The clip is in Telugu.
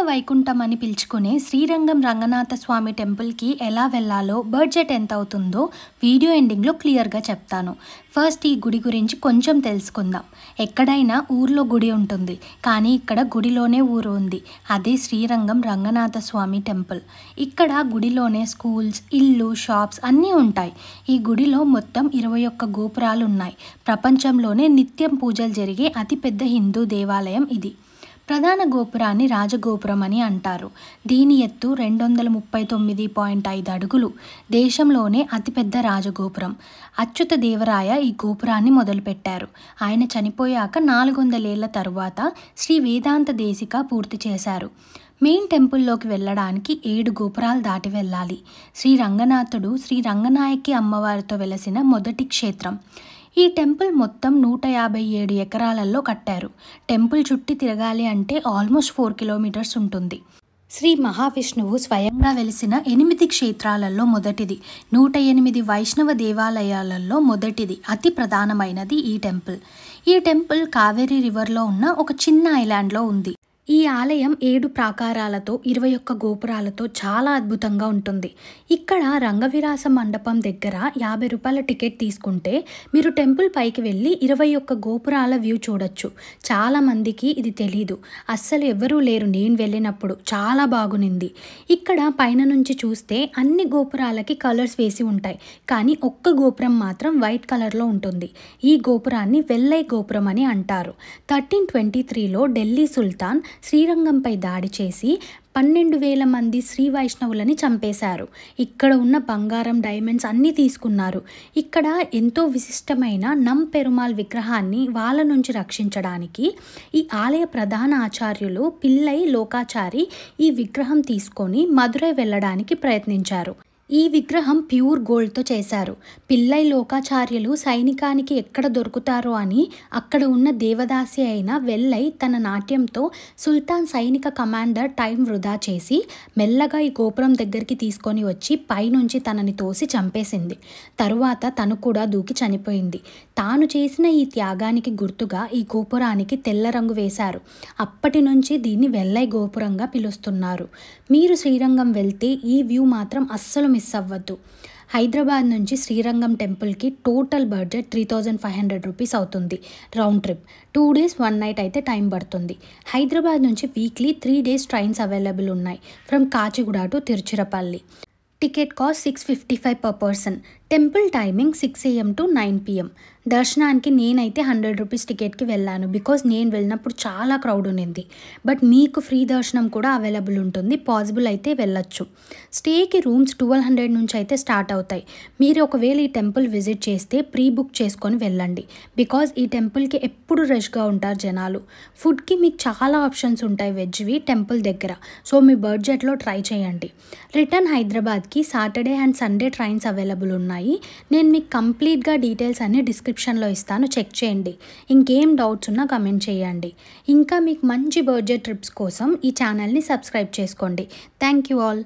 వైకుంఠం అని పిలుచుకునే శ్రీరంగం రంగనాథ స్వామి టెంపుల్కి ఎలా వెళ్ళాలో, బడ్జెట్ ఎంత అవుతుందో వీడియో ఎండింగ్లో క్లియర్గా చెప్తాను. ఫస్ట్ ఈ గుడి గురించి కొంచెం తెలుసుకుందాం. ఎక్కడైనా ఊర్లో గుడి ఉంటుంది, కానీ ఇక్కడ గుడిలోనే ఊరు ఉంది. అదే శ్రీరంగం రంగనాథ స్వామి టెంపుల్. ఇక్కడ గుడిలోనే స్కూల్స్, ఇల్లు, షాప్స్ అన్నీ ఉంటాయి. ఈ గుడిలో మొత్తం 21 గోపురాలు ఉన్నాయి. ప్రపంచంలోనే నిత్యం పూజలు జరిగే అతిపెద్ద హిందూ దేవాలయం ఇది. ప్రధాన గోపురాన్ని రాజగోపురం అని అంటారు. దీని ఎత్తు 239.5 అడుగులు. దేశంలోనే అతిపెద్ద రాజగోపురం. అచ్యుత దేవరాయ ఈ గోపురాన్ని మొదలుపెట్టారు. ఆయన చనిపోయాక 400 ఏళ్ల తరువాత శ్రీ వేదాంత దేశిక పూర్తి చేశారు. మెయిన్ టెంపుల్లోకి వెళ్ళడానికి 7 గోపురాలు దాటి వెళ్ళాలి. శ్రీ రంగనాథుడు శ్రీ రంగనాయకి అమ్మవారితో వెలసిన మొదటి క్షేత్రం. ఈ టెంపుల్ మొత్తం 157 ఎకరాలలో కట్టారు. టెంపుల్ చుట్టి తిరగాలి అంటే ఆల్మోస్ట్ 4 కిలోమీటర్స్ ఉంటుంది. శ్రీ మహావిష్ణువు స్వయంగా వెలిసిన 8 క్షేత్రాలలో మొదటిది. 108 వైష్ణవ దేవాలయాలలో మొదటిది, అతి ప్రధానమైనది ఈ టెంపుల్. ఈ టెంపుల్ కావేరీ రివర్లో ఉన్న ఒక చిన్న ఐలాండ్లో ఉంది. ఈ ఆలయం 7 ప్రాకారాలతో 21 గోపురాలతో చాలా అద్భుతంగా ఉంటుంది. ఇక్కడ రంగవిలాస మండపం దగ్గర 50 రూపాయల టికెట్ తీసుకుంటే మీరు టెంపుల్ పైకి వెళ్ళి 21 గోపురాల వ్యూ చూడొచ్చు. చాలామందికి ఇది తెలీదు. అస్సలు ఎవరూ లేరు నేను వెళ్ళినప్పుడు. చాలా బాగునింది. ఇక్కడ పైన నుంచి చూస్తే అన్ని గోపురాలకి కలర్స్ వేసి ఉంటాయి, కానీ ఒక్క గోపురం మాత్రం వైట్ కలర్లో ఉంటుంది. ఈ గోపురాన్ని వెల్లై గోపురం అని అంటారు. 1323లో ఢిల్లీ సుల్తాన్ శ్రీరంగంపై దాడి చేసి 12,000 మంది శ్రీ వైష్ణవులని చంపేశారు. ఇక్కడ ఉన్న బంగారం, డైమండ్స్ అన్నీ తీసుకున్నారు. ఇక్కడ ఎంతో విశిష్టమైన నం పెరుమాల్ విగ్రహాన్ని వాళ్ళ నుంచి రక్షించడానికి ఈ ఆలయ ప్రధాన ఆచార్యులు పిల్లై లోకాచారి ఈ విగ్రహం తీసుకొని మదురై వెళ్ళడానికి ప్రయత్నించారు. ఈ విగ్రహం ప్యూర్ గోల్డ్తో చేశారు. పిల్లై లోకాచార్యులు సైనికానికి ఎక్కడ దొరుకుతారో అని అక్కడ ఉన్న దేవదాసి అయిన వెల్లై తన నాట్యంతో సుల్తాన్ సైనిక కమాండర్ టైం వృధా చేసి మెల్లగా ఈ గోపురం దగ్గరికి తీసుకొని వచ్చి పైనుంచి తనని తోసి చంపేసింది. తరువాత తను కూడా దూకి చనిపోయింది. తాను చేసిన ఈ త్యాగానికి గుర్తుగా ఈ గోపురానికి తెల్ల రంగు వేశారు. అప్పటి నుంచి దీన్ని వెల్లై గోపురంగా పిలుస్తున్నారు. మీరు శ్రీరంగం వెళ్తే ఈ వ్యూ మాత్రం అస్సలు మిస్ అవ్వద్దు. హైదరాబాద్ నుంచి శ్రీరంగం టెంపుల్కి టోటల్ బడ్జెట్ 3,500 రూపీస్ అవుతుంది. రౌండ్ ట్రిప్ 2 డేస్ 1 నైట్ అయితే టైం పడుతుంది. హైదరాబాద్ నుంచి వీక్లీ 3 డేస్ ట్రైన్స్ అవైలబుల్ ఉన్నాయి from Kacheguda to Tiruchirappalli. Ticket cost 655 per person. Temple timing 6 AM to 9 PM. దర్శనానికి నేనైతే 100 రూపీస్ టికెట్కి వెళ్ళాను, బికాజ్ నేను వెళ్ళినప్పుడు చాలా క్రౌడ్ ఉన్నింది. బట్ మీకు ఫ్రీ దర్శనం కూడా అవైలబుల్ ఉంటుంది. పాసిబుల్ అయితే వెళ్ళొచ్చు. స్టేకి రూమ్స్ 1200 నుంచి అయితే స్టార్ట్ అవుతాయి. మీరు ఒకవేళ ఈ టెంపుల్ విజిట్ చేస్తే ప్రీ బుక్ చేసుకొని వెళ్ళండి, బికాజ్ ఈ టెంపుల్కి ఎప్పుడు రష్గా ఉంటారు జనాలు. ఫుడ్కి మీకు చాలా ఆప్షన్స్ ఉంటాయి వెజ్వి టెంపుల్ దగ్గర. సో మీ బడ్జెట్లో ట్రై చేయండి. రిటర్న్ హైదరాబాద్కి Saturday and Sunday trains available ఉన్నాయి. నేను మీకు కంప్లీట్గా డీటెయిల్స్ అన్ని డిస్క్రిప్షన్లో ఇస్తాను, చెక్ చేయండి. ఇంకేం డౌట్స్ ఉన్నా కమెంట్ చేయండి. ఇంకా మీకు మంచి బడ్జెట్ ట్రిప్స్ కోసం ఈ ఛానల్ని సబ్స్క్రైబ్ చేసుకోండి. Thank you all.